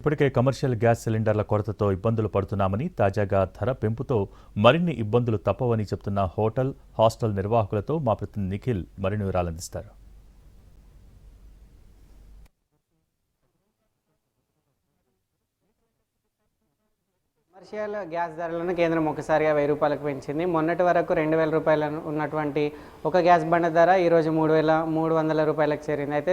ఇప్పటికే commercial gas సిలిండర్ల కొరతతో ఇబ్బందులు పడుతున్నామని, తాజాగా ధర పెంపుతో మరిన్ని ఇబ్బందులు తప్పవని చెబుతున్న హోటల్, హాస్టల్ నిర్వాహకులతో మా ప్రతినిధి నిఖిల్ మరిన్ని వివరాలందిస్తారు. కమర్షియల్ గ్యాస్ ధరలను కేంద్రం ఒకసారిగా 1000 రూపాయలకు పెంచింది. మొన్నటి వరకు 2000 రూపాయలు ఉన్నటువంటి ఒక గ్యాస్ బండ ధర ఈరోజు 3300 రూపాయలకు చేరింది. అయితే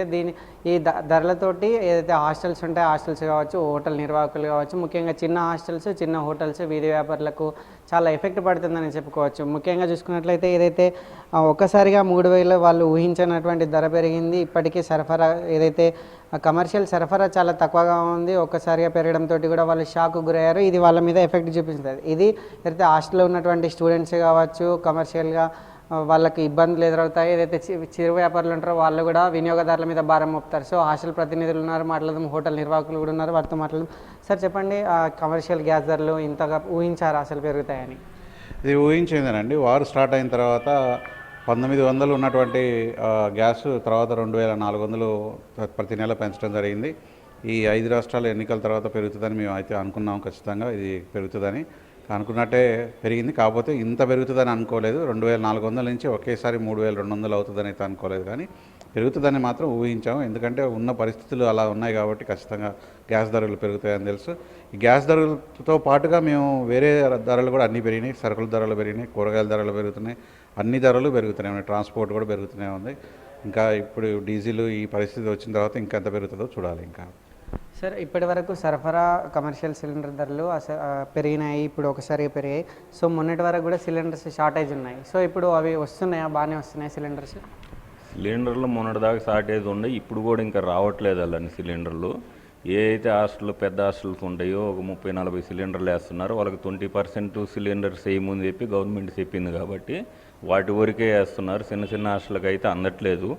ఈ ధరలతోటి ఏదైతే హాస్టల్స్ ఉంటాయో హాస్టల్స్ కావచ్చు, హోటల్ నిర్వాహకులు కావచ్చు, ముఖ్యంగా చిన్న హాస్టల్స్, చిన్న హోటల్స్, వీధి వ్యాపారులకు చాలా ఎఫెక్ట్ పడుతుందని చెప్పుకోవచ్చు. ముఖ్యంగా చూసుకున్నట్లయితే ఏదైతే ఒక్కసారిగా 3000 వాళ్ళు ఊహించినటువంటి ధర పెరిగింది. ఇప్పటికీ సరఫరా ఏదైతే కమర్షియల్ సరఫరా చాలా తక్కువగా ఉంది. ఒక్కసారిగా పెరగడంతో కూడా వాళ్ళు షాక్ గురయ్యారు. ఇది వాళ్ళ మీద ఎఫెక్ట్ చూపిస్తుంది. ఇది ఏదైతే హాస్టల్లో ఉన్నటువంటి స్టూడెంట్స్ కావచ్చు, కమర్షియల్గా వాళ్ళకి ఇబ్బందులు ఎదురవుతాయి. ఏదైతే చిరు వ్యాపారులు ఉంటారో వాళ్ళు కూడా వినియోగదారుల మీద భారం మోపుతారు. సో హాస్టల్ ప్రతినిధులు ఉన్నారు, మాట్లాడదాం. హోటల్ నిర్వాహకులు కూడా ఉన్నారు, వారితో మాట్లాడదాం. సార్ చెప్పండి, కమర్షియల్ గ్యాస్ ధరలు ఇంతగా ఊహించారా అసలు పెరుగుతాయని? ఇది ఊహించిందేనండి. వారు స్టార్ట్ అయిన తర్వాత 1900 ఉన్నటువంటి గ్యాస్ తర్వాత 2400 ప్రతి నెల పెంచడం జరిగింది. ఈ 5 రాష్ట్రాల ఎన్నికల తర్వాత పెరుగుతుందని మేము అయితే అనుకున్నాం. ఖచ్చితంగా ఇది పెరుగుతుందని అనుకున్నట్టే పెరిగింది. కాకపోతే ఇంత పెరుగుతుందని అనుకోలేదు. 2400 నుంచి ఒకేసారి 3200 అవుతుందని అయితే అనుకోలేదు, కానీ పెరుగుతుందని మాత్రం ఊహించాము. ఎందుకంటే ఉన్న పరిస్థితులు అలా ఉన్నాయి కాబట్టి ఖచ్చితంగా గ్యాస్ ధరలు పెరుగుతాయని తెలుసు. ఈ గ్యాస్ ధరలతో పాటుగా మేము వేరే ధరలు కూడా అన్నీ పెరిగినాయి. సరుకుల ధరలు పెరిగినాయి, కూరగాయల ధరలు పెరుగుతున్నాయి, అన్ని ధరలు పెరుగుతూనే ఉన్నాయి. ట్రాన్స్పోర్ట్ కూడా పెరుగుతూనే ఉంది. ఇంకా ఇప్పుడు డీజిల్ ఈ పరిస్థితి వచ్చిన తర్వాత ఇంకా ఎంత పెరుగుతుందో చూడాలి. ఇంకా సార్, ఇప్పటి వరకు సరఫరా కమర్షియల్ సిలిండర్ ధరలు పెరిగినాయి, ఇప్పుడు ఒకసారి పెరిగాయి. సో మొన్నటి వరకు కూడా సిలిండర్స్ షార్టేజ్ ఉన్నాయి. సో ఇప్పుడు అవి వస్తున్నాయా? బాగానే వస్తున్నాయి సిలిండర్లు మొన్నటిదాకా షార్టేజ్ ఉన్నాయి, ఇప్పుడు కూడా ఇంకా రావట్లేదు అలాంటి సిలిండర్లు. ఏ అయితే హాస్టల్ పెద్ద హాస్టల్స్ ఉంటాయో ఒక 30-40 సిలిండర్లు వేస్తున్నారు. వాళ్ళకి 20% సిలిండర్స్ వేయమని చెప్పి గవర్నమెంట్ చెప్పింది కాబట్టి వాటి వరకే వేస్తున్నారు. చిన్న చిన్న హాస్టల్కి అయితే అందట్లేదు.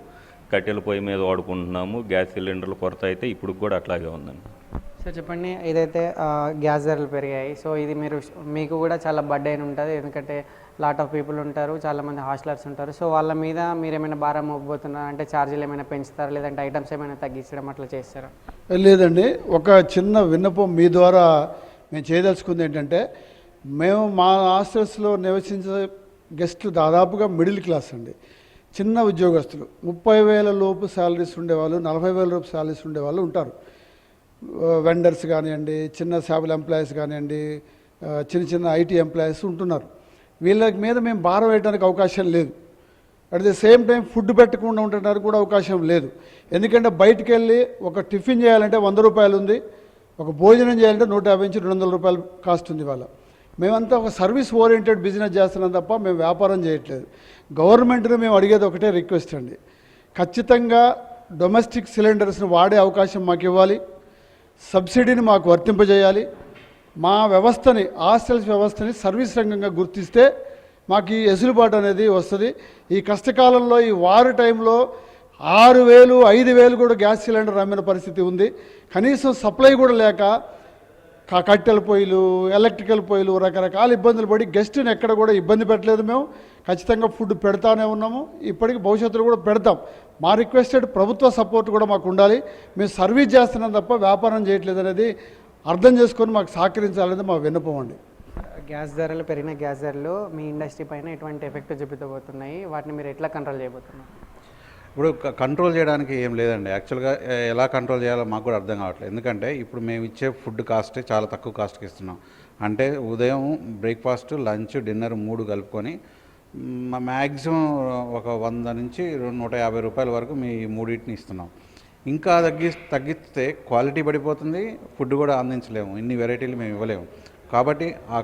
కట్టెల పొయ్యి మీద వాడుకుంటున్నాము. గ్యాస్ సిలిండర్లు కొరత అయితే ఇప్పుడు కూడా అట్లాగే ఉందండి. సార్ చెప్పండి, ఏదైతే గ్యాస్ ధరలు పెరిగాయి, సో ఇది మీకు కూడా చాలా బర్డెన్ ఉంటుంది. ఎందుకంటే లాట్ ఆఫ్ పీపుల్ ఉంటారు, చాలామంది హాస్టలర్స్ ఉంటారు. సో వాళ్ళ మీద మీరు ఏమైనా భారం మోపబోతున్నారా? అంటే ఛార్జీలు ఏమైనా పెంచుతారా, లేదంటే ఐటమ్స్ ఏమైనా తగ్గించడం అట్లా చేస్తారా? లేదండి, ఒక చిన్న విన్నపం మీ ద్వారా మేము చేయదలుచుకుంది ఏంటంటే, మేము మా హాస్టల్స్లో నివసించే గెస్టులు దాదాపుగా మిడిల్ క్లాస్ అండి, చిన్న ఉద్యోగస్తులు. 30,000 లోపు శాలరీస్ ఉండేవాళ్ళు, 40,000 రూపు శాలరీస్ ఉండేవాళ్ళు ఉంటారు. వెండర్స్ కానివ్వండి, చిన్న శాబుల్ ఎంప్లాయీస్ కానివ్వండి, చిన్న చిన్న ఐటీ ఎంప్లాయీస్ ఉంటున్నారు. వీళ్ళ మీద మేము భారం వేయడానికి అవకాశం లేదు. At the same time food పెట్టకుండా ఉండడానికి కూడా అవకాశం లేదు. ఎందుకంటే బయటికి వెళ్ళి ఒక టిఫిన్ చేయాలంటే 100 రూపాయలు ఉంది, ఒక భోజనం చేయాలంటే 150 నుంచి 200 రూపాయలు కాస్ట్ ఉంది. వాళ్ళ మేమంతా ఒక సర్వీస్ ఓరియంటెడ్ బిజినెస్ చేస్తున్నాం తప్ప మేము వ్యాపారం చేయట్లేదు. గవర్నమెంట్ని మేము అడిగేది ఒకటే రిక్వెస్ట్ అండి, ఖచ్చితంగా డొమెస్టిక్ సిలిండర్స్ని వాడే అవకాశం మాకు ఇవ్వాలి, సబ్సిడీని మాకు వర్తింపజేయాలి. మా వ్యవస్థని, హాస్టల్స్ వ్యవస్థని సర్వీస్ రంగంగా గుర్తిస్తే మాకు ఈ ఎసులుబాటు అనేది వస్తుంది. ఈ కష్టకాలంలో, ఈ వారు టైంలో 6,000, 5,000 కూడా గ్యాస్ సిలిండర్ అమ్మిన పరిస్థితి ఉంది. కనీసం సప్లై కూడా లేక కట్టెల పొయ్యిలు, ఎలక్ట్రికల్ పొయ్యిలు, రకరకాల ఇబ్బందులు పడి గెస్ట్ని ఎక్కడ కూడా ఇబ్బంది పెట్టలేదు. మేము ఖచ్చితంగా ఫుడ్ పెడతానే ఉన్నాము, ఇప్పటికీ భవిష్యత్తులో కూడా పెడతాం. మా రిక్వెస్టెడ్ ప్రభుత్వ సపోర్ట్ కూడా మాకు ఉండాలి. మేము సర్వీస్ చేస్తున్నాం తప్ప వ్యాపారం చేయట్లేదు అనేది అర్థం చేసుకొని మాకు సహకరించాలనేది మా విన్నపం అండి. పెరిగిన గ్యాస్ ధరలు మీ ఇండస్ట్రీ పైన ఎటువంటి ఎఫెక్ట్ చూపించబోతున్నాయి? వాటిని మీరు ఎట్లా కంట్రోల్ చేయబోతున్నారు? ఇప్పుడు కంట్రోల్ చేయడానికి ఏం లేదండి. యాక్చువల్గా ఎలా కంట్రోల్ చేయాలో మాకు కూడా అర్థం కావట్లేదు. ఎందుకంటే ఇప్పుడు మేము ఇచ్చే ఫుడ్ కాస్టే చాలా తక్కువ కాస్ట్కి ఇస్తున్నాం. అంటే ఉదయం బ్రేక్ఫాస్ట్, లంచ్, డిన్నర్ 3 కలుపుకొని మ్యాక్సిమం ఒక 100 నుంచి 150 రూపాయల వరకు మీ మూడింటిని ఇస్తున్నాం. ఇంకా తగ్గిస్తే క్వాలిటీ పడిపోతుంది, ఫుడ్ కూడా అందించలేము, ఇన్ని వెరైటీలు మేము ఇవ్వలేము. కాబట్టి ఆ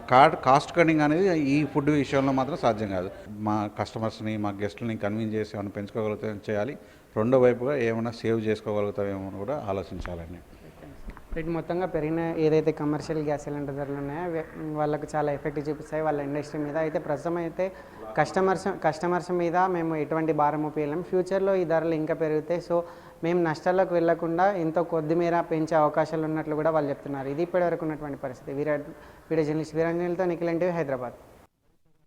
కాస్ట్ కటింగ్ అనేది ఈ ఫుడ్ విషయంలో మాత్రం సాధ్యం కాదు. మా కస్టమర్స్ని, మా గెస్ట్లని కన్విన్స్ చేసి ఏమైనా పెంచుకోగలుగుతాం చేయాలి. రెండో వైపుగా ఏమైనా సేవ్ చేసుకోగలుగుతామేమో కూడా ఆలోచించాలండి. మొత్తంగా పెరిగిన ఏదైతే కమర్షియల్ గ్యాస్ సిలిండర్ ధరలు ఉన్నాయో వాళ్ళకు చాలా ఎఫెక్ట్ చూపిస్తాయి వాళ్ళ ఇండస్ట్రీ మీద. అయితే ప్రస్తుతం అయితే కస్టమర్స్ మీద మేము ఎటువంటి భారం ఉపయోగం. ఫ్యూచర్లో ఈ ధరలు ఇంకా పెరుగుతాయి. సో మేము నష్టాల్లోకి వెళ్లకుండా ఎంతో కొద్ది మేర పెంచే అవకాశాలు ఉన్నట్లు కూడా వాళ్ళు చెప్తున్నారు. ఇది ఇప్పటివరకు ఉన్నటువంటి పరిస్థితి. వీడియో జర్నలిస్ట్ వీరాంజనేయులతో నిఖిల్ ఎన్టీవీ, హైదరాబాద్.